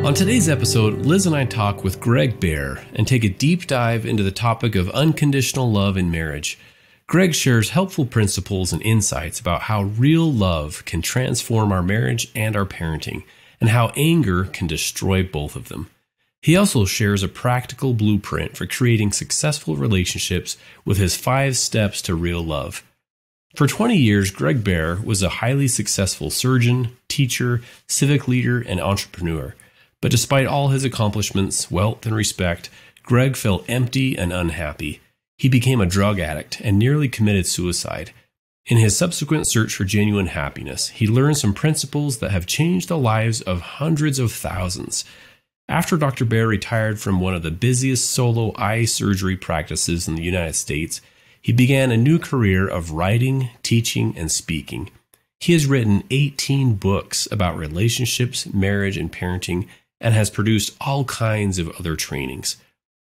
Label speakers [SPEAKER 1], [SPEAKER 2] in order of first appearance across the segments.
[SPEAKER 1] On today's episode, Liz and I talk with Greg Baer and take a deep dive into the topic of unconditional love in marriage. Greg shares helpful principles and insights about how real love can transform our marriage and our parenting, and how anger can destroy both of them. He also shares a practical blueprint for creating successful relationships with his 5 steps to real love. For 20 years, Greg Baer was a highly successful surgeon, teacher, civic leader, and entrepreneur. But despite all his accomplishments, wealth, and respect, Greg felt empty and unhappy. He became a drug addict and nearly committed suicide. In his subsequent search for genuine happiness, he learned some principles that have changed the lives of hundreds of thousands. After Dr. Baer retired from one of the busiest solo eye surgery practices in the United States, he began a new career of writing, teaching, and speaking. He has written 18 books about relationships, marriage, and parenting, and has produced all kinds of other trainings.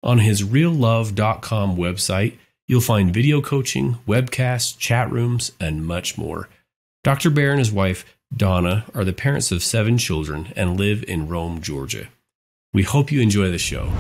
[SPEAKER 1] On his reallove.com website, you'll find video coaching, webcasts, chat rooms, and much more. Dr. Baer and his wife, Donna, are the parents of 7 children and live in Rome, Georgia. We hope you enjoy the show.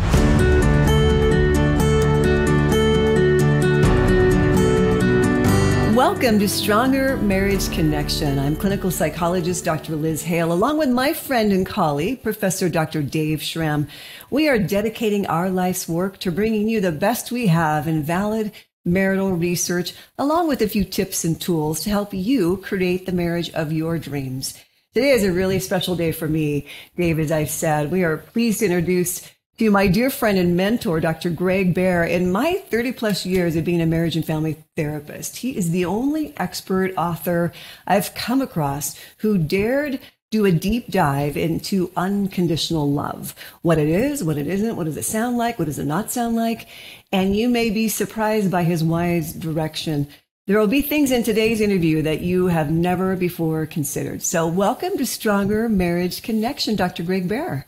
[SPEAKER 2] Welcome to Stronger Marriage Connection. I'm clinical psychologist Dr. Liz Hale, along with my friend and colleague, Professor Dr. Dave Schramm. We are dedicating our life's work to bringing you the best we have in valid marital research, along with a few tips and tools to help you create the marriage of your dreams. Today is a really special day for me, Dave, as I've said. We are pleased to introduce to you my dear friend and mentor, Dr. Greg Baer. In my 30-plus years of being a marriage and family therapist, he is the only expert author I've come across who dared do a deep dive into unconditional love. What it is, what it isn't, what does it sound like, what does it not sound like? And you may be surprised by his wise direction. There will be things in today's interview that you have never before considered. So welcome to Stronger Marriage Connection, Dr. Greg Baer.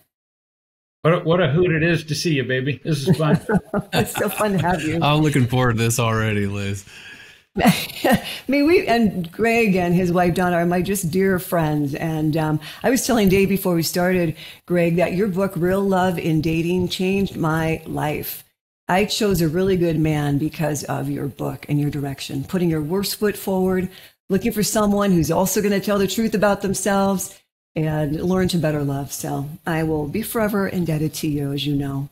[SPEAKER 3] What a hoot it is to see you, baby. This is fun.
[SPEAKER 2] It's so fun to have you.
[SPEAKER 1] I'm looking forward to this already, Liz.
[SPEAKER 2] And Greg and his wife, Donna, are my just dear friends. And I was telling Dave before we started, Greg, that your book, Real Love in Dating, changed my life. I chose a really good man because of your book and your direction, putting your worst foot forward, looking for someone who's also going to tell the truth about themselves and learn to better love. So I will be forever indebted to you, as you know.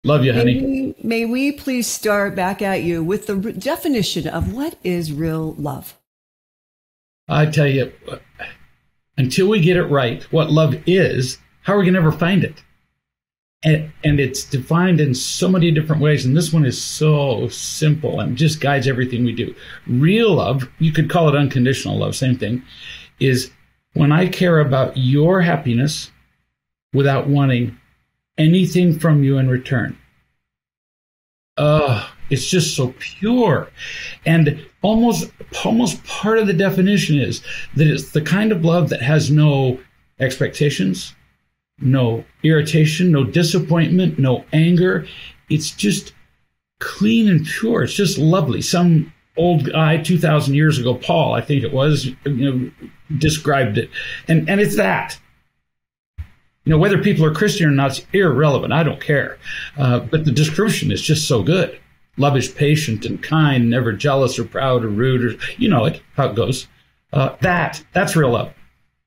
[SPEAKER 3] Love you, honey.
[SPEAKER 2] May we please start back at you with the definition of what is real love?
[SPEAKER 3] I tell you, until we get it right, what love is, how are we going to ever find it? And it's defined in so many different ways, and this one is so simple and just guides everything we do. Real love, you could call it unconditional love, same thing, is when I care about your happiness without wanting anything from you in return. It's just so pure. And almost part of the definition is that it's the kind of love that has no expectations, no irritation, no disappointment, no anger. It's just clean and pure. It's just lovely. Some old guy 2,000 years ago, Paul, I think it was, described it. And it's that. Whether people are Christian or not, it's irrelevant. I don't care. But the description is just so good. Love is patient and kind, never jealous or proud or rude, or how it goes. That's real love.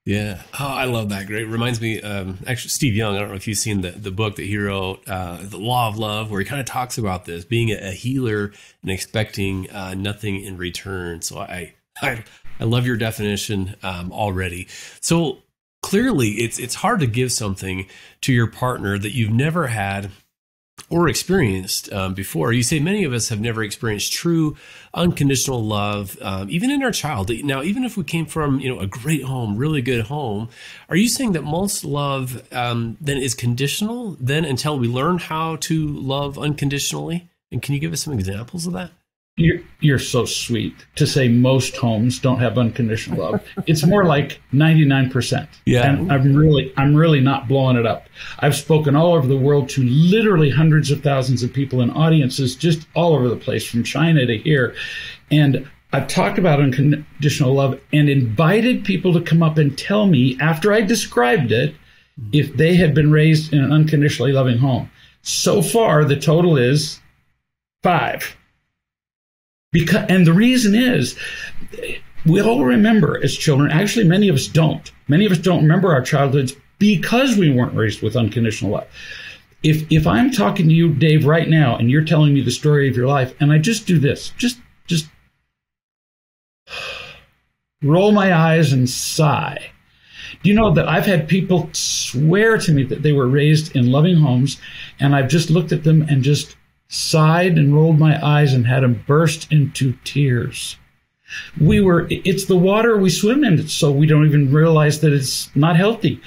[SPEAKER 1] Yeah. Oh, I love that. Great. Reminds me, actually, Steve Young, I don't know if you've seen the book that he wrote, The Law of Love, where he kind of talks about this, being a healer and expecting nothing in return. So I love your definition already. So clearly, it's hard to give something to your partner that you've never had or experienced before. You say many of us have never experienced true unconditional love, even in our child. Now, even if we came from a great home, really good home, are you saying that most love then is conditional then until we learn how to love unconditionally? And can you give us some examples of that?
[SPEAKER 3] You're so sweet to say most homes don't have unconditional love. It's more like 99%.
[SPEAKER 1] Yeah.
[SPEAKER 3] And I'm really not blowing it up. I've spoken all over the world to literally hundreds of thousands of people in audiences just all over the place, from China to here. And I've talked about unconditional love and invited people to come up and tell me, after I described it, if they had been raised in an unconditionally loving home. So far, the total is 5. And the reason is, we all remember as children, actually many of us don't. Many of us don't remember our childhoods because we weren't raised with unconditional love. If I'm talking to you, Dave, right now, and you're telling me the story of your life, and I just do this, just roll my eyes and sigh. Do you know that I've had people swear to me that they were raised in loving homes, and I've just looked at them and just sighed and rolled my eyes and had them burst into tears. It's the water we swim in, so we don't even realize that it's not healthy.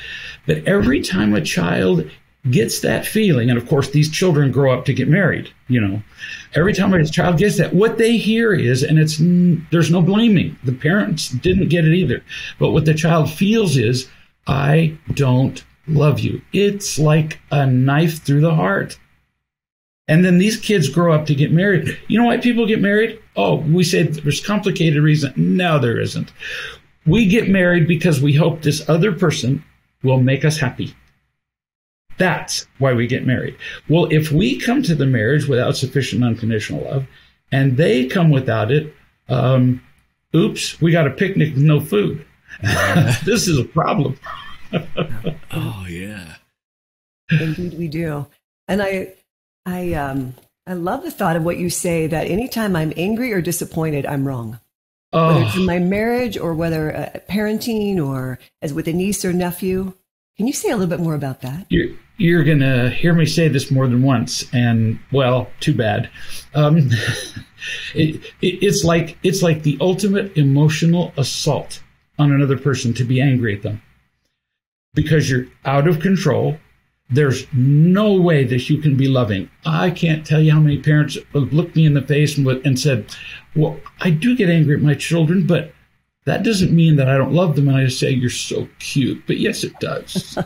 [SPEAKER 3] But every time a child gets that feeling, and of course these children grow up to get married, every time a child gets that, what they hear is, and there's no blaming, the parents didn't get it either, but what the child feels is, I don't love you. It's like a knife through the heart. And then these kids grow up to get married. You know why people get married? Oh, we say there's complicated reason. No, there isn't. We get married because we hope this other person will make us happy. That's why we get married. Well, if we come to the marriage without sufficient unconditional love, and they come without it, oops, we got a picnic with no food. This is a problem.
[SPEAKER 1] Oh, yeah.
[SPEAKER 2] Indeed we do. And I love the thought of what you say, that anytime I'm angry or disappointed, I'm wrong. Whether it's in my marriage or whether parenting or as with a niece or nephew. Can you say a little bit more about that?
[SPEAKER 3] You're going to hear me say this more than once, and, well, too bad. It's like the ultimate emotional assault on another person to be angry at them. Because you're out of control. There's no way that you can be loving. I can't tell you how many parents looked me in the face and said, well, I do get angry at my children, but that doesn't mean that I don't love them. And I just say, you're so cute. But yes, it does.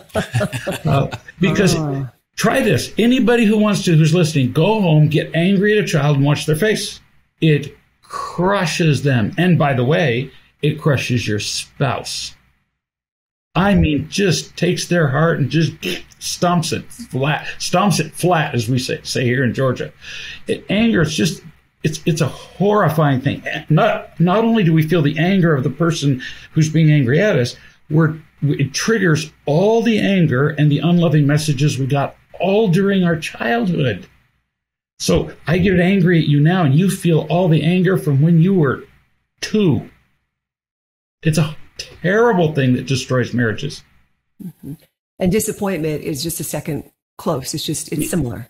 [SPEAKER 3] Because try this. Anybody who's listening, go home, get angry at a child and watch their face. It crushes them. And by the way, it crushes your spouse. I mean, just takes their heart and just stomps it flat, as we say here in Georgia. Anger, it's a horrifying thing. Not only do we feel the anger of the person who's being angry at us, it triggers all the anger and the unloving messages we got all during our childhood. So I get angry at you now, and you feel all the anger from when you were 2. It's a terrible thing that destroys marriages.
[SPEAKER 2] Mm-hmm. And disappointment is just a second close. It's similar.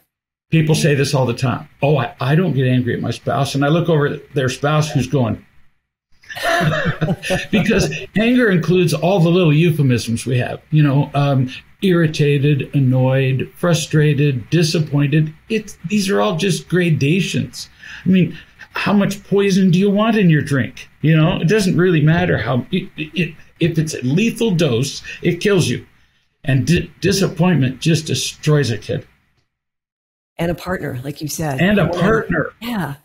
[SPEAKER 3] People say this all the time. Oh, I don't get angry at my spouse. And I look over at their spouse who's going, because anger includes all the little euphemisms we have, irritated, annoyed, frustrated, disappointed. These are all just gradations. I mean, how much poison do you want in your drink? It doesn't really matter if it's a lethal dose, it kills you. And disappointment just destroys a kid.
[SPEAKER 2] And a partner, like you said.
[SPEAKER 3] And a partner.
[SPEAKER 2] Yeah.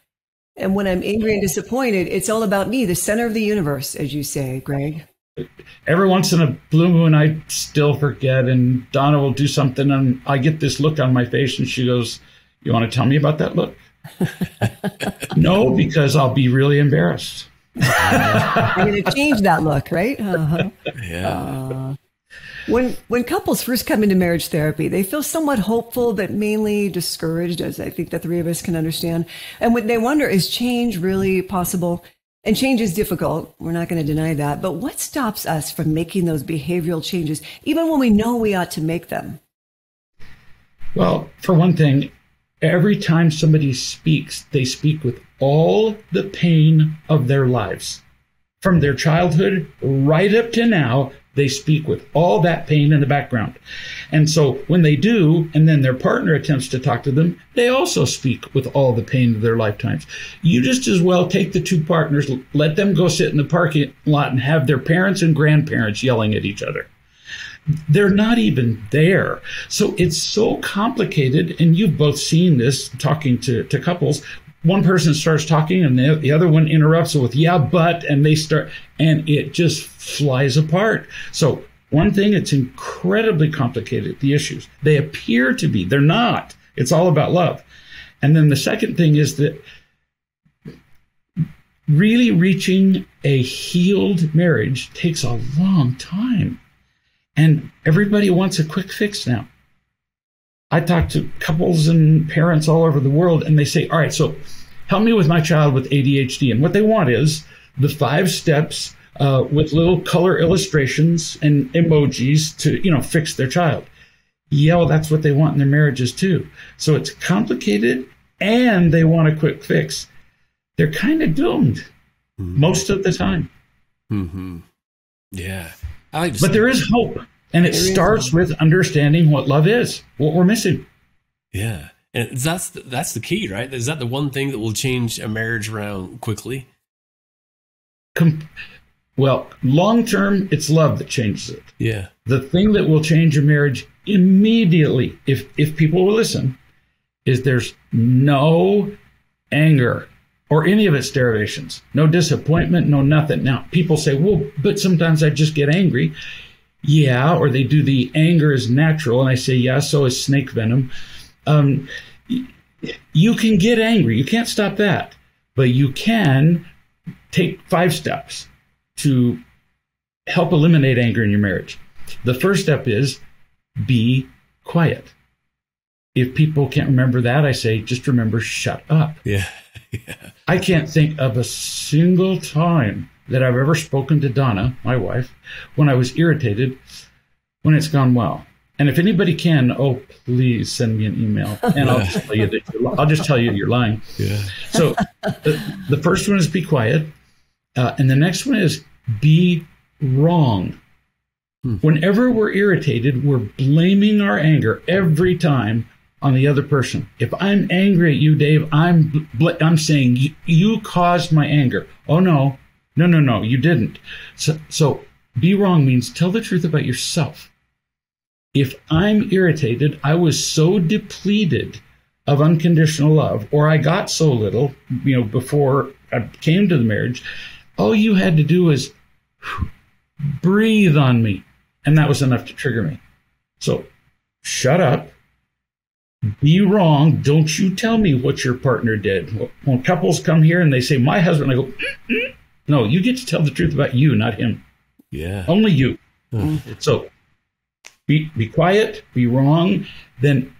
[SPEAKER 2] And when I'm angry and disappointed, it's all about me, the center of the universe, as you say, Greg.
[SPEAKER 3] Every once in a blue moon, I still forget, and Donna will do something, and I get this look on my face, and she goes, you want to tell me about that look? No, because I'll be really embarrassed.
[SPEAKER 2] I'm going to change that look, right? Uh-huh.
[SPEAKER 1] Yeah.
[SPEAKER 2] When couples first come into marriage therapy, they feel somewhat hopeful, but mainly discouraged, as I think the three of us can understand. And when they wonder, is change really possible? And change is difficult. We're not going to deny that. But what stops us from making those behavioral changes, even when we know we ought to make them?
[SPEAKER 3] Well, for one thing, every time somebody speaks, they speak with all the pain of their lives. From their childhood right up to now, they speak with all that pain in the background. And so when they do, and then their partner attempts to talk to them, they also speak with all the pain of their lifetimes. You just as well take the two partners, let them go sit in the parking lot and have their parents and grandparents yelling at each other. They're not even there. So it's so complicated, and you've both seen this talking to couples. One person starts talking and the other one interrupts with, yeah, but, and they start, and it just flies apart. So One thing, it's incredibly complicated, the issues. They appear to be. They're not. It's all about love. And then the second thing is that really reaching a healed marriage takes a long time. And everybody wants a quick fix now. I talk to couples and parents all over the world, and they say, all right, so help me with my child with ADHD. And what they want is the 5 steps with little color illustrations and emojis to, fix their child. Yeah, well, that's what they want in their marriages too. So it's complicated, and they want a quick fix. They're kind of doomed most of the time.
[SPEAKER 1] Mm-hmm. Yeah.
[SPEAKER 3] But there is hope, and it starts with understanding what love is, what we're missing.
[SPEAKER 1] Yeah. And that's the key, right? Is that the one thing that will change a marriage around quickly?
[SPEAKER 3] Well, long term, it's love that changes it.
[SPEAKER 1] Yeah.
[SPEAKER 3] The thing that will change a marriage immediately, if people will listen, is there's no anger or any of its derivations, no disappointment, no nothing. Now, people say, well, but sometimes I just get angry. Yeah, or they do the anger is natural. And I say, yeah, so is snake venom. You can get angry. You can't stop that. But you can take 5 steps to help eliminate anger in your marriage. The first step is be quiet. If people can't remember that, I say, just remember, shut up.
[SPEAKER 1] Yeah.
[SPEAKER 3] I can't think of a single time that I've ever spoken to Donna, my wife, when I was irritated, when it's gone well. And if anybody can, please send me an email, and I'll just tell you you're lying.
[SPEAKER 1] Yeah.
[SPEAKER 3] So the first one is be quiet, and the next one is be wrong. Whenever we're irritated, we're blaming our anger every time on the other person. If I'm angry at you, Dave, I'm saying you caused my anger. Oh no, you didn't. So be wrong means tell the truth about yourself. If I'm irritated, I was so depleted of unconditional love, or I got so little, before I came to the marriage, all you had to do was breathe on me, and that was enough to trigger me. So shut up. Be wrong. Don't you tell me what your partner did. When couples come here and they say, my husband, I go, no, you get to tell the truth about you, not him.
[SPEAKER 1] Yeah.
[SPEAKER 3] Only you. So be quiet, be wrong, then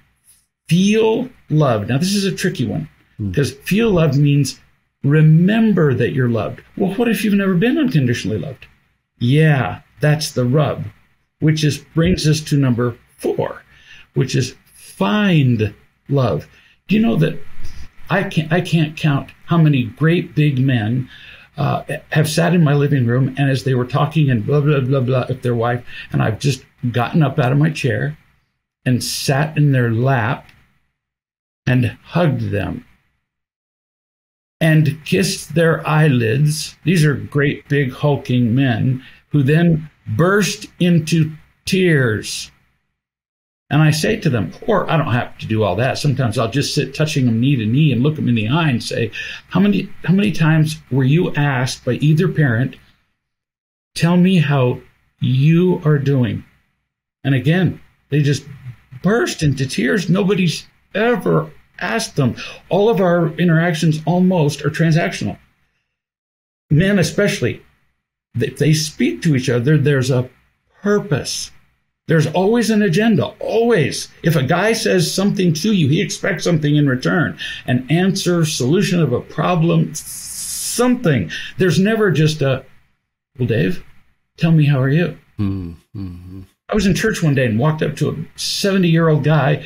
[SPEAKER 3] feel love. Now, this is a tricky one, because feel love means remember that you're loved. Well, what if you've never been unconditionally loved? Yeah, that's the rub, which brings us to number 4, which is find love. Do you know that I can't count how many great big men have sat in my living room, and as they were talking and blah, blah, blah, blah with their wife, and I've just gotten up out of my chair and sat in their lap and hugged them and kissed their eyelids. These are great big hulking men who then burst into tears. And I say to them, or I don't have to do all that. Sometimes I'll just sit touching them knee to knee and look them in the eye and say, how many times were you asked by either parent, tell me how you are doing? And again, they just burst into tears. Nobody's ever asked them. All of our interactions almost are transactional. Men especially, if they speak to each other, there's a purpose. There's always an agenda, always. If a guy says something to you, he expects something in return, an answer, solution of a problem, something. There's never just well, Dave, tell me, how are you? Mm-hmm. I was in church one day and walked up to a 70-year-old guy,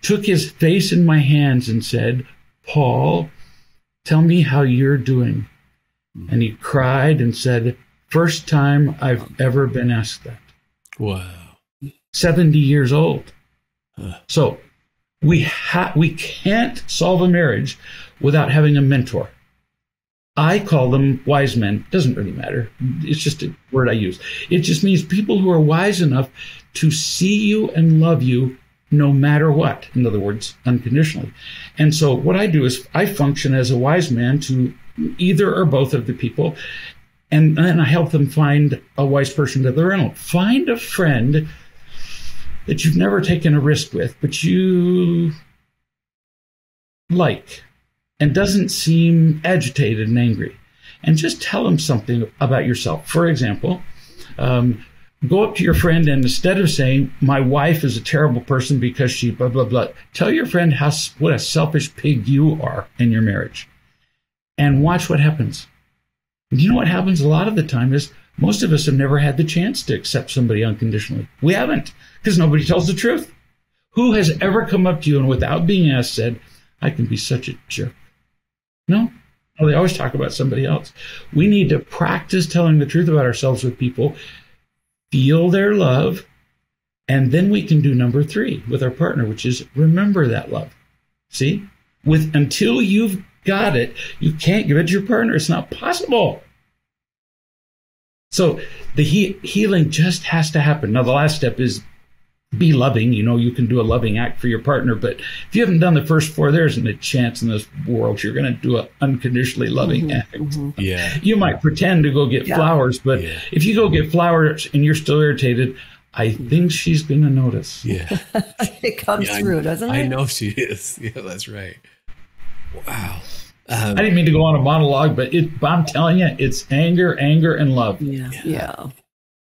[SPEAKER 3] took his face in my hands and said, Paul, tell me how you're doing. Mm-hmm. And he cried and said, first time I've ever been asked that.
[SPEAKER 1] Wow.
[SPEAKER 3] 70 years old. So we can't solve a marriage without having a mentor. I call them wise men. Doesn't really matter. It's just a word I use. It just means people who are wise enough to see you and love you no matter what. In other words, unconditionally. And so what I do is I function as a wise man to either or both of the people. And then I help them find a wise person to their own. Find a friend that you've never taken a risk with, but you like and doesn't seem agitated and angry. And just tell them something about yourself. For example, go up to your friend and instead of saying, my wife is a terrible person because she blah, blah, blah, tell your friend what a selfish pig you are in your marriage. And watch what happens. And you know what happens a lot of the time is most of us have never had the chance to accept somebody unconditionally. We haven't, because nobody tells the truth. Who has ever come up to you and without being asked said, I can be such a jerk? No. Oh, they always talk about somebody else. We need to practice telling the truth about ourselves with people, feel their love, and then we can do number 3 with our partner, which is remember that love. See? Until you've got it, you can't give it to your partner. It's not possible. So the healing just has to happen. Now, the last step is be loving. You can do a loving act for your partner, but if you haven't done the first 4, there isn't a chance in this world you're going to do an unconditionally loving act.
[SPEAKER 1] Yeah.
[SPEAKER 3] You might pretend to go get flowers, but if you go get flowers and you're still irritated, I think she's going to notice.
[SPEAKER 1] Yeah.
[SPEAKER 2] It comes through, doesn't it?
[SPEAKER 1] I know she is. Yeah, that's right. Wow.
[SPEAKER 3] I didn't mean to go on a monologue, but I'm telling you, it's anger, and love.
[SPEAKER 2] Yeah.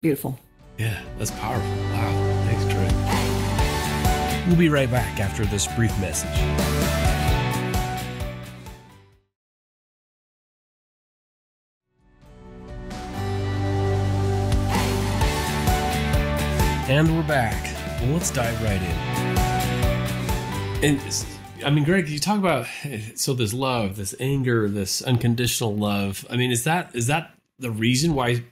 [SPEAKER 2] Beautiful.
[SPEAKER 1] Yeah, that's powerful. Wow. Thanks, Greg. We'll be right back after this brief message. And we're back. Well, let's dive right in. And I mean, Greg, you talk about this love, this anger, this unconditional love. I mean, is that the reason why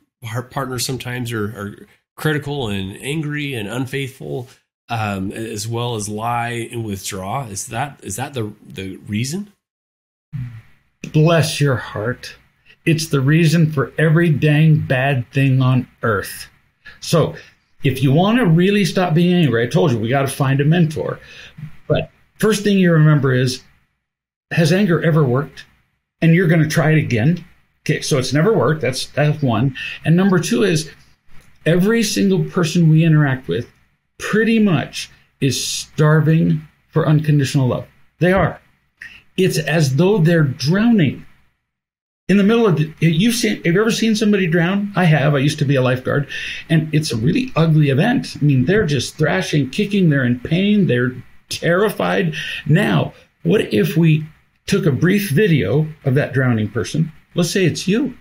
[SPEAKER 1] partners sometimes are critical and angry and unfaithful, as well as lie and withdraw? Is that the reason?
[SPEAKER 3] Bless your heart. It's the reason for every dang bad thing on earth. So if you want to really stop being angry, I told you we got to find a mentor. But first thing you remember is, has anger ever worked? And you're going to try it again. Okay, so it's never worked. That's one. And number 2 is every single person we interact with pretty much is starving for unconditional love. They are. It's as though they're drowning. In the middle of have you ever seen somebody drown? I have. I used to be a lifeguard. And it's a really ugly event. I mean, they're just thrashing, kicking. They're in pain. They're terrified. Now, what if we took a brief video of that drowning person? Let's say it's you.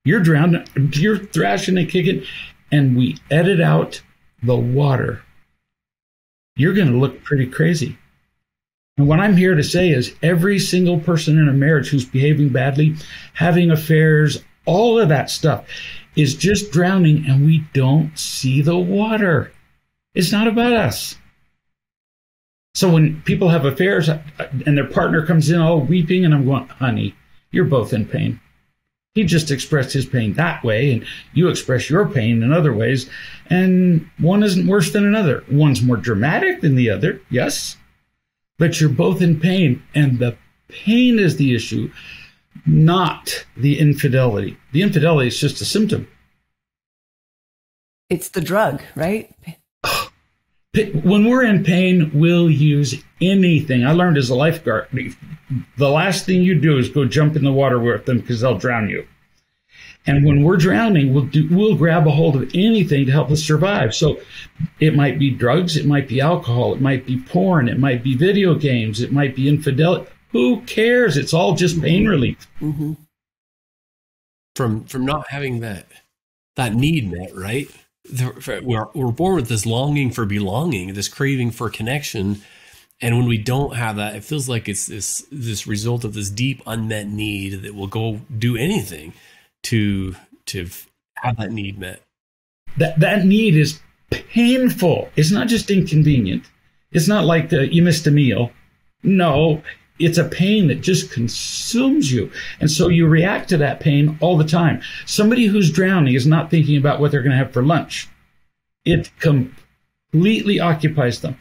[SPEAKER 3] You're drowning, you're thrashing and kicking, and we edit out the water. You're going to look pretty crazy. And what I'm here to say is every single person in a marriage who's behaving badly, having affairs, all of that stuff is just drowning, and we don't see the water. It's not about us. So when people have affairs and their partner comes in all weeping, and I'm going, honey, you're both in pain. He just expressed his pain that way, and you express your pain in other ways, and one isn't worse than another. One's more dramatic than the other, yes, but you're both in pain, and the pain is the issue, not the infidelity. The infidelity is just a symptom.
[SPEAKER 2] It's the drug, right?
[SPEAKER 3] When we're in pain, we'll use anything. I learned as a lifeguard, the last thing you do is go jump in the water with them because they'll drown you. And when we're drowning, we'll grab a hold of anything to help us survive. So it might be drugs, it might be alcohol, it might be porn, it might be video games, it might be infidelity. Who cares? It's all just pain relief.
[SPEAKER 2] Mm-hmm.
[SPEAKER 1] From not having that need met, right? We're born with this longing for belonging, this craving for connection. And when we don't have that, it feels like it's this result of this deep unmet need that will go do anything to have that need met.
[SPEAKER 3] That need is painful. It's not just inconvenient. It's not like you missed a meal. No, it's a pain that just consumes you. And so you react to that pain all the time. Somebody who's drowning is not thinking about what they're going to have for lunch. It completely occupies them.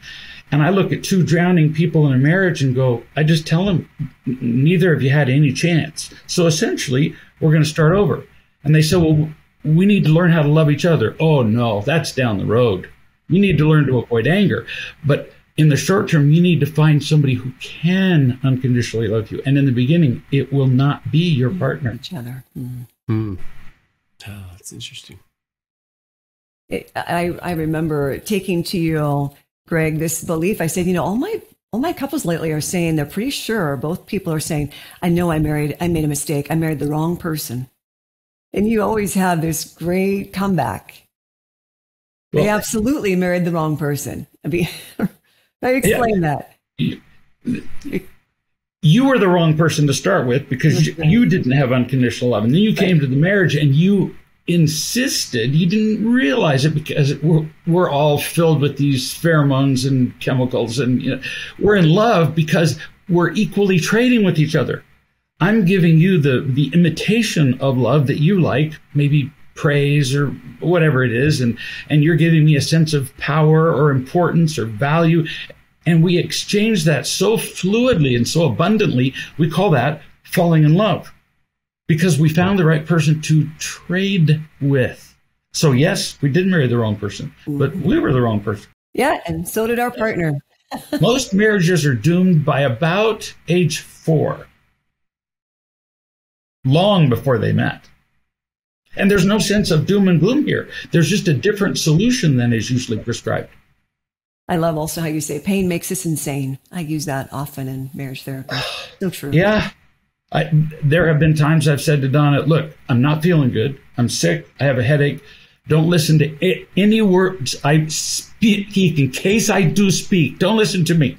[SPEAKER 3] And I look at 2 drowning people in a marriage and go, I just tell them, neither of you had any chance. So essentially, we're going to start over. And they say, well, we need to learn how to love each other. Oh, no, that's down the road. You need to learn to avoid anger. But in the short term, you need to find somebody who can unconditionally love you. And in the beginning, it will not be your partner.
[SPEAKER 2] Each other.
[SPEAKER 1] Oh, that's interesting.
[SPEAKER 2] I remember taking to you, Greg, this belief. I said, all my couples lately are saying they're pretty sure, both people are saying, I know I made a mistake. I married the wrong person. And you always have this great comeback. They absolutely married the wrong person. I mean, I explain that.
[SPEAKER 3] You were the wrong person to start with because you didn't have unconditional love. And then you came to the marriage and you insisted. You didn't realize it because we're all filled with these pheromones and chemicals. And we're in love because we're equally trading with each other. I'm giving you the imitation of love that you like, maybe praise or whatever it is, and you're giving me a sense of power or importance or value, and we exchange that so fluidly and so abundantly, we call that falling in love, because we found the right person to trade with. So yes, we did marry the wrong person, but we were the wrong person.
[SPEAKER 2] Yeah, and so did our partner.
[SPEAKER 3] Most marriages are doomed by about age 4. Long before they met. And there's no sense of doom and gloom here. There's just a different solution than is usually prescribed.
[SPEAKER 2] I love also how you say pain makes us insane. I use that often in marriage therapy. So true.
[SPEAKER 3] Yeah. There have been times I've said to Donna, look, I'm not feeling good. I'm sick. I have a headache. Don't listen to any words I speak in case I do speak. Don't listen to me.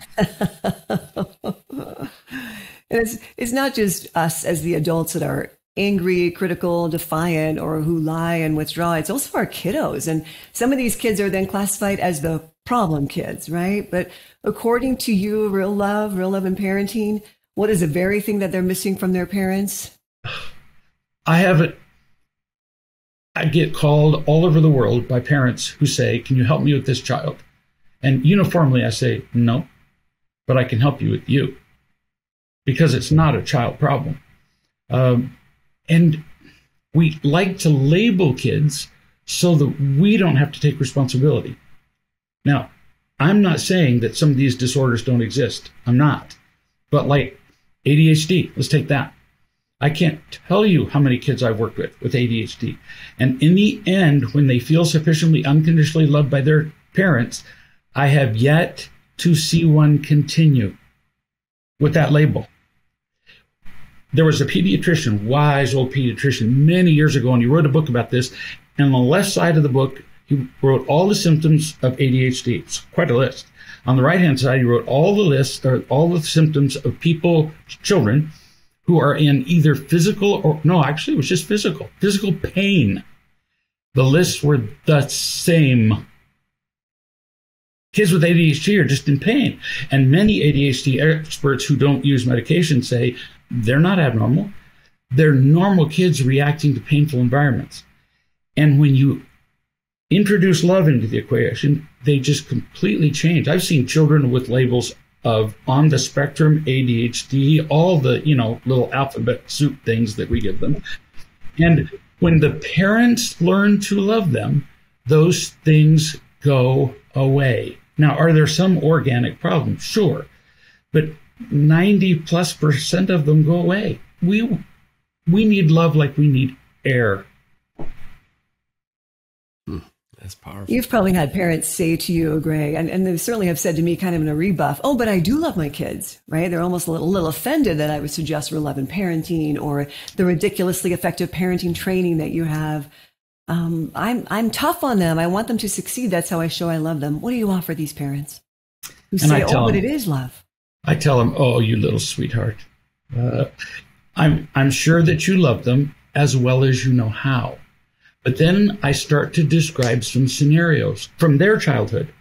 [SPEAKER 2] It's not just us as the adults that are angry, critical, defiant, or who lie and withdraw. It's also our kiddos. And some of these kids are then classified as the problem kids, right? But according to you, real love and parenting, what is the very thing that they're missing from their parents?
[SPEAKER 3] I get called all over the world by parents who say, can you help me with this child? And uniformly I say, no, but I can help you with you. Because it's not a child problem. And we like to label kids so that we don't have to take responsibility. Now, I'm not saying that some of these disorders don't exist. I'm not. But like ADHD, let's take that. I can't tell you how many kids I've worked with ADHD. And in the end, when they feel sufficiently unconditionally loved by their parents, I have yet to see one continue with that label. There was a pediatrician, wise old pediatrician, many years ago, and he wrote a book about this. And on the left side of the book, he wrote all the symptoms of ADHD. It's quite a list. On the right-hand side, he wrote all the symptoms of children who are in either physical or, no, actually, it was just physical pain. The lists were the same. Kids with ADHD are just in pain. And many ADHD experts who don't use medication say they're not abnormal. They're normal kids reacting to painful environments. And when you introduce love into the equation, they just completely change. I've seen children with labels of on the spectrum, ADHD, all the, little alphabet soup things that we give them. And when the parents learn to love them, those things go away. Now, are there some organic problems? Sure. But 90+% of them go away. We need love like we need air.
[SPEAKER 1] That's powerful.
[SPEAKER 2] You've probably had parents say to you, Greg, and they certainly have said to me kind of in a rebuff, oh, but I do love my kids, right? They're almost a little offended that I would suggest real love and parenting or the ridiculously effective parenting training that you have. I'm tough on them. I want them to succeed. That's how I show I love them. What do you offer these parents who say, but it is love?
[SPEAKER 3] I tell them, oh, you little sweetheart. I'm sure that you love them as well as you know how. But then I start to describe some scenarios from their childhood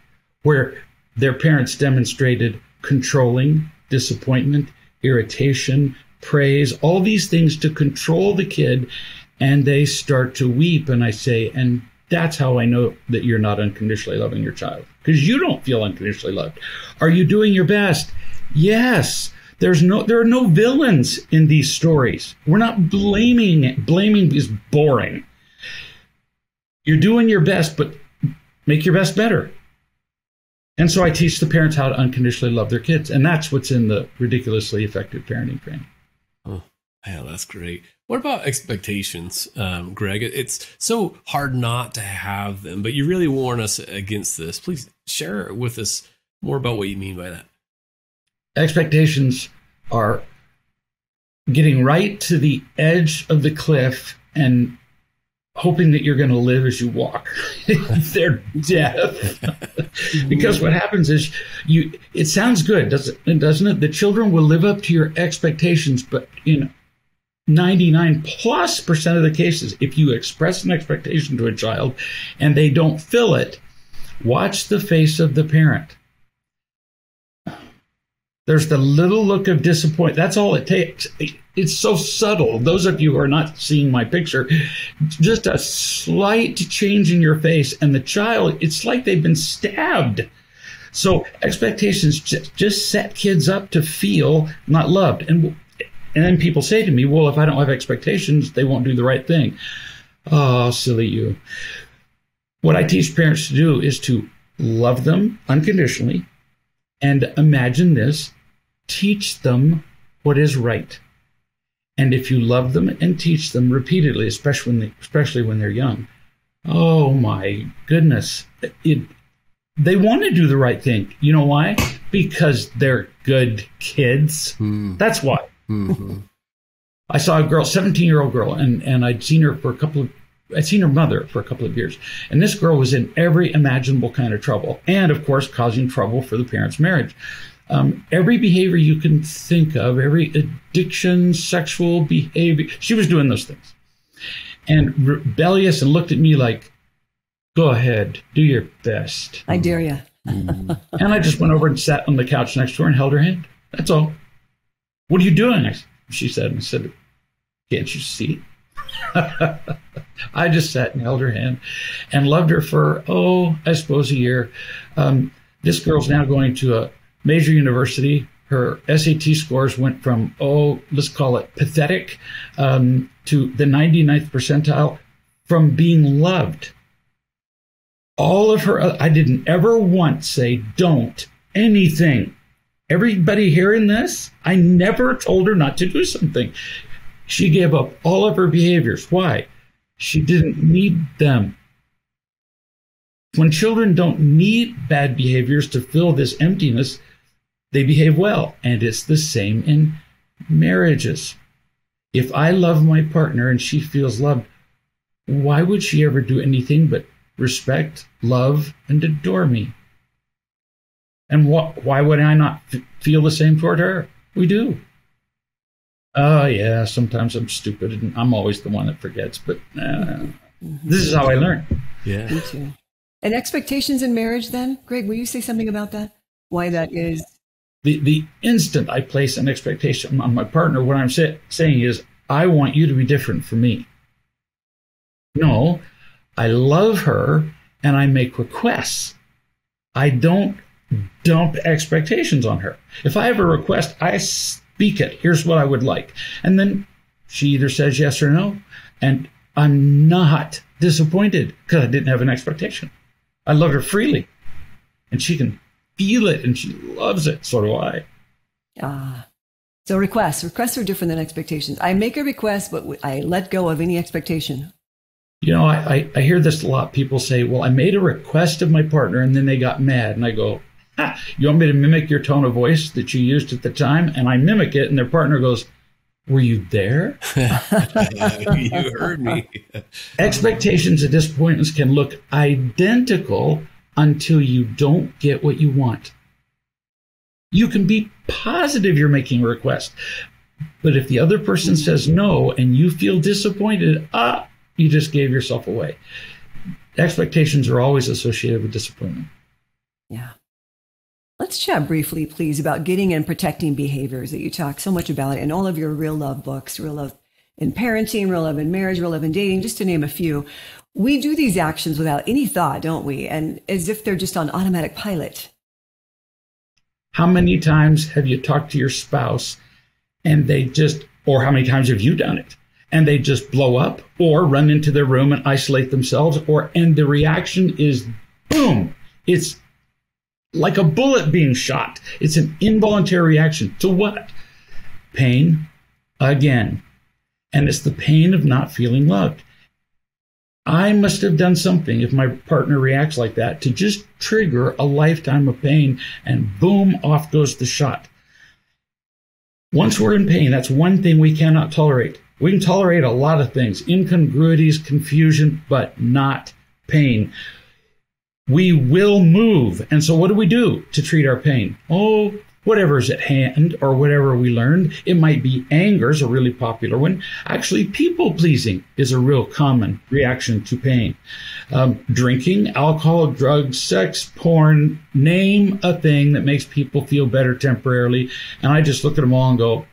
[SPEAKER 3] where their parents demonstrated controlling, disappointment, irritation, praise, all these things to control the kid. And they start to weep. And I say, and that's how I know that you're not unconditionally loving your child, because you don't feel unconditionally loved. Are you doing your best? Yes. there are no villains in these stories. We're not blaming. Blaming is boring. You're doing your best, but make your best better. And so I teach the parents how to unconditionally love their kids. And that's what's in the Ridiculously Effective Parenting Training.
[SPEAKER 1] Oh, yeah, that's great. What about expectations, Greg? It's so hard not to have them, but you really warn us against this. Please share with us more about what you mean by that.
[SPEAKER 3] Expectations are getting right to the edge of the cliff and hoping that you're going to live as you walk. They're death. Because what happens is it sounds good, doesn't it? The children will live up to your expectations, but in 99+% of the cases, if you express an expectation to a child and they don't fill it, watch the face of the parent. There's the little look of disappointment. That's all it takes. It's so subtle. Those of you who are not seeing my picture, just a slight change in your face, and the child, it's like they've been stabbed. So expectations just set kids up to feel not loved. And then people say to me, well, if I don't have expectations, they won't do the right thing. Oh, silly you. What I teach parents to do is to love them unconditionally. And imagine this, teach them what is right. And if you love them and teach them repeatedly, especially when they're young, oh my goodness, they want to do the right thing. You know why? Because they're good kids. That's why. Mm-hmm. I saw a girl, 17-year-old girl, and I'd seen her mother for a couple of years. And this girl was in every imaginable kind of trouble. And of course, causing trouble for the parents' marriage. Every behavior you can think of, every addiction, sexual behavior, she was doing those things. And rebellious, and looked at me like, go ahead, do your best.
[SPEAKER 2] I dare you.
[SPEAKER 3] And I just went over and sat on the couch next to her and held her hand. That's all. What are you doing? She said, can't you see? I just sat and held her hand and loved her for, I suppose a year. This girl's now going to a major university. Her SAT scores went from, let's call it pathetic, to the 99th percentile from being loved. All of her, I didn't ever once say, don't anything. Everybody hearing this, I never told her not to do something. She gave up all of her behaviors. Why? She didn't need them. When children don't need bad behaviors to fill this emptiness, they behave well. And it's the same in marriages. If I love my partner and she feels loved, why would she ever do anything but respect, love, and adore me? And why would I not feel the same toward her? We do. Oh, yeah, sometimes I'm stupid and I'm always the one that forgets, but this is how I learn.
[SPEAKER 1] Yeah.
[SPEAKER 2] Me too. And expectations in marriage then? Greg, will you say something about that? Why that is?
[SPEAKER 3] The instant I place an expectation on my partner, what I'm saying is, I want you to be different from me. No, I love her and I make requests. I don't dump expectations on her. If I have a request, I speak it. Here's what I would like. And then she either says yes or no. And I'm not disappointed because I didn't have an expectation. I love her freely. And she can feel it and she loves it. So do I.
[SPEAKER 2] So requests are different than expectations. I make a request, but I let go of any expectation.
[SPEAKER 3] You know, I hear this a lot. People say, well, I made a request of my partner and then they got mad. And I go, you want me to mimic your tone of voice that you used at the time? And I mimic it, and their partner goes, were you there?
[SPEAKER 1] You heard me.
[SPEAKER 3] Expectations and disappointments can look identical until you don't get what you want. You can be positive you're making a request, but if the other person says no and you feel disappointed, you just gave yourself away. Expectations are always associated with disappointment.
[SPEAKER 2] Yeah. Let's chat briefly, please, about getting and protecting behaviors that you talk so much about in all of your Real Love books, Real Love in Parenting, Real Love in Marriage, Real Love in Dating, just to name a few. We do these actions without any thought, don't we? And as if they're just on automatic pilot.
[SPEAKER 3] How many times have you talked to your spouse and they just, or how many times have you done it? And they just blow up or run into their room and isolate themselves, and the reaction is boom. It's like a bullet being shot. It's an involuntary reaction to what? Pain again. And it's the pain of not feeling loved. I must have done something if my partner reacts like that to just trigger a lifetime of pain, and boom, off goes the shot. Once we're in pain, that's one thing we cannot tolerate. We can tolerate a lot of things, incongruities, confusion, but not pain. We will move. And so what do we do to treat our pain? Oh, whatever is at hand or whatever we learned. It might be anger is a really popular one. Actually, people-pleasing is a real common reaction to pain. Drinking, alcohol, drugs, sex, porn, name a thing that makes people feel better temporarily. And I just look at them all and go,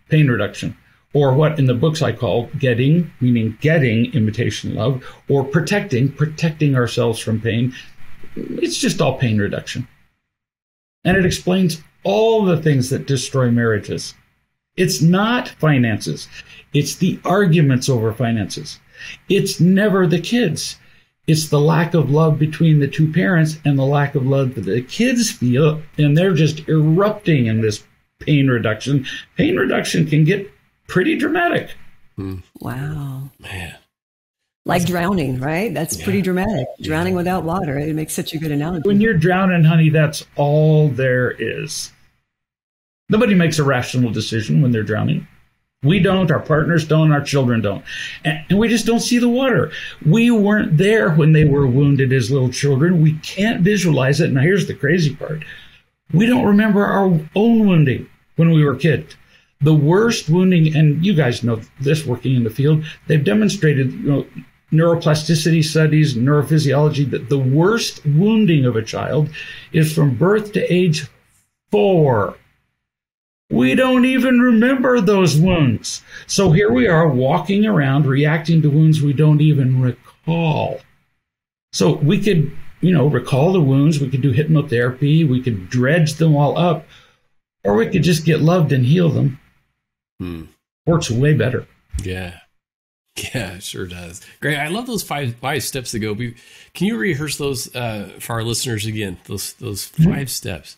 [SPEAKER 3] pain reduction. Or what in the books I call getting, meaning getting imitation love, or protecting ourselves from pain. It's just all pain reduction. And it explains all the things that destroy marriages. It's not finances. It's the arguments over finances. It's never the kids. It's the lack of love between the two parents and the lack of love that the kids feel, and they're just erupting in this pain reduction. Pain reduction can get pretty dramatic.
[SPEAKER 2] Wow.
[SPEAKER 1] Man.
[SPEAKER 2] Like drowning, right? That's pretty dramatic. Drowning without water. It makes such a good analogy.
[SPEAKER 3] When you're drowning, honey, that's all there is. Nobody makes a rational decision when they're drowning. We don't, our partners don't, our children don't. And we just don't see the water. We weren't there when they were wounded as little children. We can't visualize it. Now, here's the crazy part. We don't remember our own wounding when we were kids. The worst wounding, and you guys know this working in the field, they've demonstrated, neuroplasticity studies, neurophysiology, that the worst wounding of a child is from birth to age 4. We don't even remember those wounds. So here we are walking around reacting to wounds we don't even recall. So we could, recall the wounds. We could do hypnotherapy. We could dredge them all up. Or we could just get loved and heal them. Works way better.
[SPEAKER 1] Yeah. Yeah, it sure does. Great. I love those five steps to go. Can you rehearse those for our listeners again? Those 5 steps.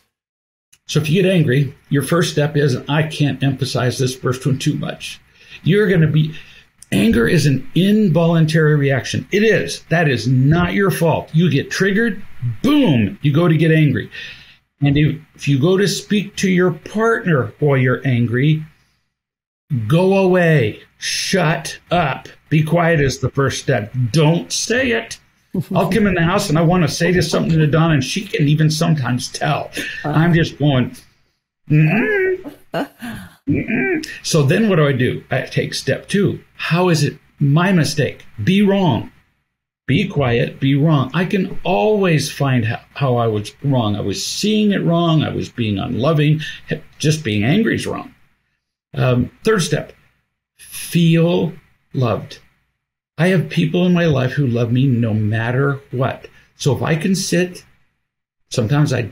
[SPEAKER 3] So if you get angry, your first step is, and I can't emphasize this first one too much, anger is an involuntary reaction. It is. That is not your fault. You get triggered, boom, you go to get angry. And if you go to speak to your partner while you're angry, go away, shut up, be quiet is the first step. Don't say it. I'll come in the house and I want to say something to Donna, and she can even sometimes tell. I'm just going, So then what do? I take step 2. How is it my mistake? Be wrong. Be quiet, be wrong. I can always find how I was wrong. I was seeing it wrong. I was being unloving. Just being angry is wrong. Third step, feel loved. I have people in my life who love me no matter what. So if I can sit, sometimes I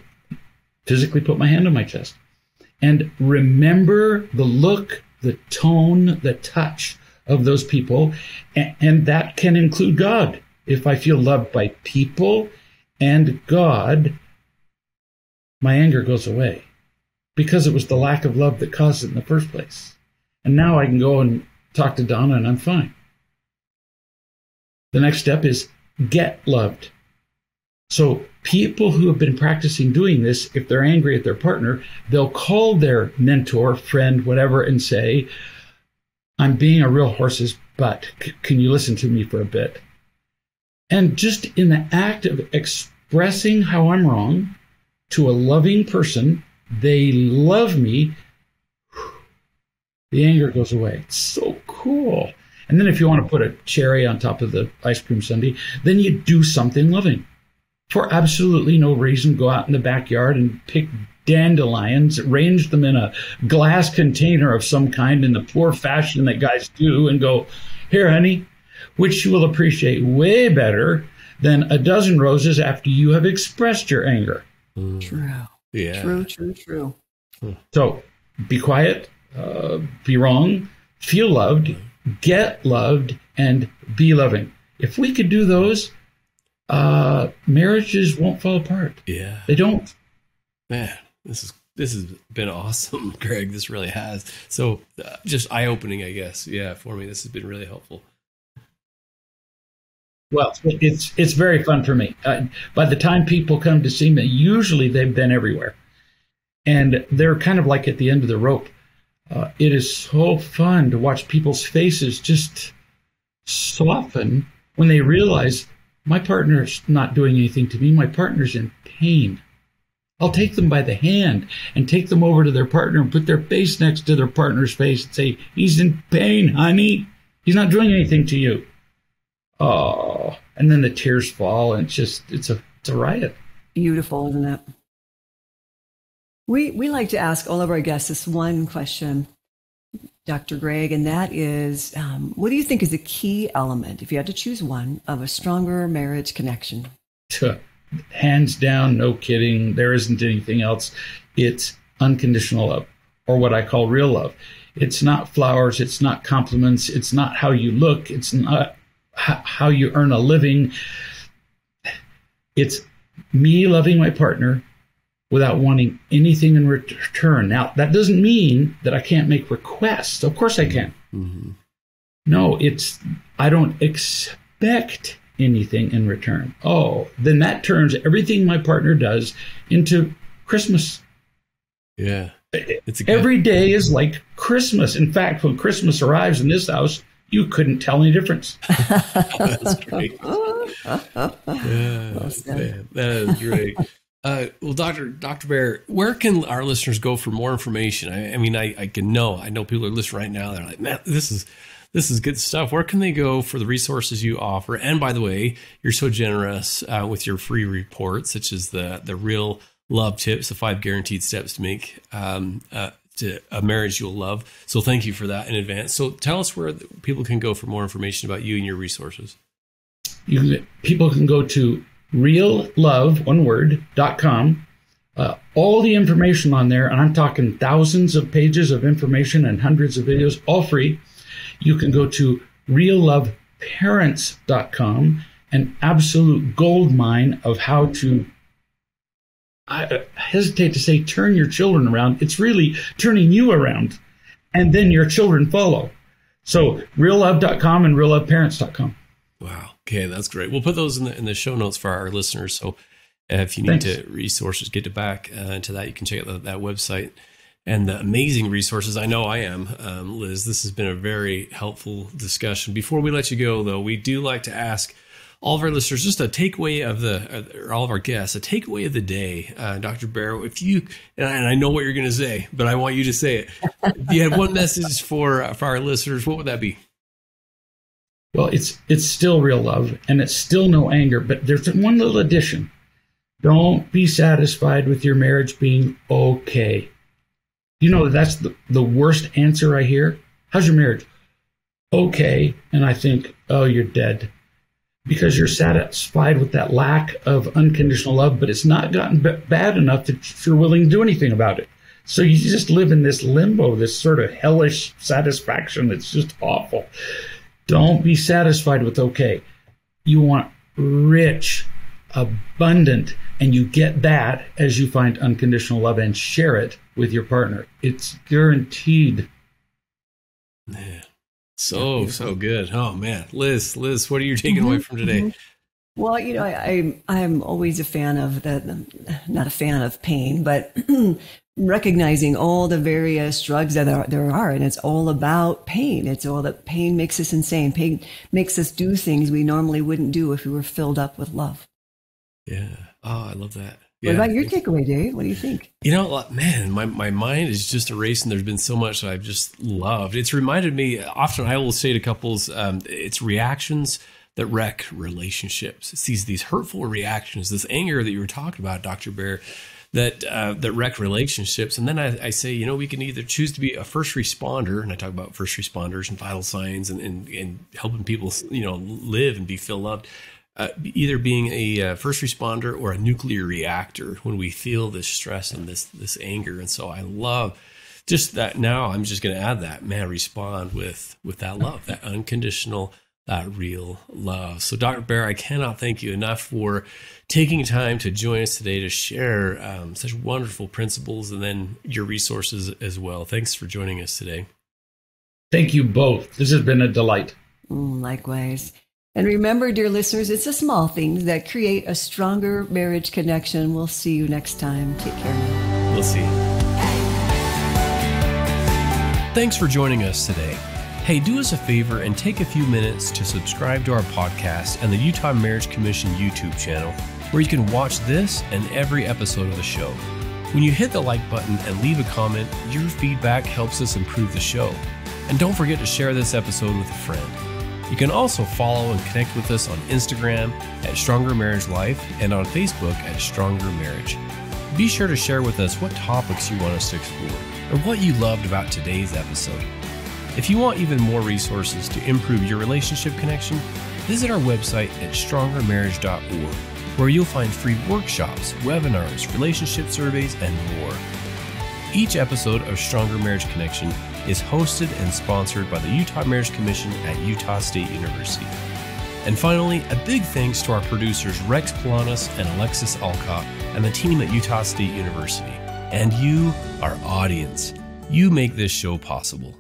[SPEAKER 3] physically put my hand on my chest and remember the look, the tone, the touch of those people. And that can include God. If I feel loved by people and God, my anger goes away because it was the lack of love that caused it in the first place. And now I can go and talk to Donna and I'm fine. The next step is get loved. So people who have been practicing doing this, if they're angry at their partner, they'll call their mentor, friend, whatever, and say, I'm being a real horse's butt. Can you listen to me for a bit? And just in the act of expressing how I'm wrong to a loving person, they love me, the anger goes away. It's so cool. And then if you want to put a cherry on top of the ice cream sundae, then you do something loving. For absolutely no reason, go out in the backyard and pick dandelions, arrange them in a glass container of some kind in the poor fashion that guys do, and go, here, honey, which you will appreciate way better than a dozen roses after you have expressed your anger.
[SPEAKER 2] True.
[SPEAKER 1] Yeah.
[SPEAKER 2] True, true, true.
[SPEAKER 3] So be quiet, be wrong, feel loved, get loved, and be loving. If we could do those, marriages won't fall apart.
[SPEAKER 1] Yeah.
[SPEAKER 3] They don't.
[SPEAKER 1] Man, this has been awesome, Greg. This really has. So just eye-opening, I guess. Yeah, for me, this has been really helpful.
[SPEAKER 3] Well, it's very fun for me. By the time people come to see me, usually they've been everywhere. And they're kind of like at the end of the rope. It is so fun to watch people's faces just soften when they realize my partner's not doing anything to me. My partner's in pain. I'll take them by the hand and take them over to their partner and put their face next to their partner's face and say, he's in pain, honey. He's not doing anything to you. Oh, and then the tears fall, and it's a riot.
[SPEAKER 2] Beautiful, isn't it? We like to ask all of our guests this one question, Dr. Greg, and that is, what do you think is the key element, if you had to choose one, of a stronger marriage connection?
[SPEAKER 3] Hands down, no kidding. There isn't anything else. It's unconditional love, or what I call real love. It's not flowers. It's not compliments. It's not how you look. It's not how you earn a living. It's me loving my partner without wanting anything in return. Now, that doesn't mean that I can't make requests. Of course I can. Mm-hmm. No, I don't expect anything in return. Oh, then that turns everything my partner does into Christmas.
[SPEAKER 1] Yeah.
[SPEAKER 3] Every day is like Christmas. In fact, when Christmas arrives in this house, you couldn't tell any difference.
[SPEAKER 1] That's great. Yeah, man, that is great. Well, Dr. Baer, where can our listeners go for more information? I mean, I know people are listening right now. They're like, man, this is good stuff. Where can they go for the resources you offer? And by the way, you're so generous with your free reports, such as the Real Love Tips, the 5 guaranteed steps to make to a marriage you'll love. So thank you for that in advance. So tell us where people can go for more information about you and your resources.
[SPEAKER 3] People can go to reallove.com. All the information on there, and I'm talking thousands of pages of information and hundreds of videos, all free. You can go to realloveparents.com, an absolute gold mine of how to, I hesitate to say turn your children around. It's really turning you around, and then your children follow. So reallove.com and realloveparents.com.
[SPEAKER 1] Wow. Okay, that's great. We'll put those in the show notes for our listeners. So if you need to resources, get it back to that, you can check out that website and the amazing resources. I know I am, Liz. This has been a very helpful discussion. Before we let you go, though, we do like to ask all of our listeners just a takeaway or all of our guests, a takeaway of the day. Dr. Baer, if you, and I know what you're going to say, but I want you to say it. If you had one message for our listeners, what would that be?
[SPEAKER 3] Well, it's still real love, and it's still no anger, but there's one little addition. Don't be satisfied with your marriage being okay. You know, that's the worst answer I hear. How's your marriage? Okay. And I think, oh, you're dead. Because you're satisfied with that lack of unconditional love, but it's not gotten bad enough that you're willing to do anything about it. So you just live in this limbo, this sort of hellish satisfaction that's just awful. Don't be satisfied with okay. You want rich, abundant, and you get that as you find unconditional love and share it with your partner. It's guaranteed.
[SPEAKER 1] Yeah. So good. Oh man, Liz, what are you taking away from today?
[SPEAKER 2] Well, you know, I'm always a fan of not a fan of pain, but recognizing all the various drugs that there are, and it's all about pain. It's all that pain makes us insane. Pain makes us do things we normally wouldn't do if we were filled up with love.
[SPEAKER 1] Yeah. Oh, I love that.
[SPEAKER 2] What about your takeaway, Dave? What do you think?
[SPEAKER 1] You know, man, my mind is just erasing. There's been so much that I've just loved. It's reminded me, often I will say to couples, it's reactions that wreck relationships. It's these hurtful reactions, this anger that you were talking about, Dr. Baer, that wreck relationships. And then I say, you know, we can either choose to be a first responder, and I talk about first responders and vital signs and helping people, you know, live and be filled up. either being a first responder or a nuclear reactor when we feel this stress and this anger. And so I love just that. Now I'm just going to add that, man, respond with that love, that unconditional, that real love. So Dr. Baer, I cannot thank you enough for taking time to join us today to share such wonderful principles and then your resources as well. Thanks for joining us today.
[SPEAKER 3] Thank you both. This has been a delight.
[SPEAKER 2] Likewise. And remember, dear listeners, it's the small things that create a stronger marriage connection. We'll see you next time. Take care now.
[SPEAKER 1] We'll see. Thanks for joining us today. Hey, do us a favor and take a few minutes to subscribe to our podcast and the Utah Marriage Commission YouTube channel, where you can watch this and every episode of the show. When you hit the like button and leave a comment, your feedback helps us improve the show. And don't forget to share this episode with a friend. You can also follow and connect with us on Instagram at Stronger Marriage Life and on Facebook at Stronger Marriage. Be sure to share with us what topics you want us to explore or what you loved about today's episode. If you want even more resources to improve your relationship connection, visit our website at strongermarriage.org, where you'll find free workshops, webinars, relationship surveys, and more. Each episode of Stronger Marriage Connection is hosted and sponsored by the Utah Marriage Commission at Utah State University. And finally, a big thanks to our producers Rex Polanis and Alexis Alcott and the team at Utah State University. And you, our audience, you make this show possible.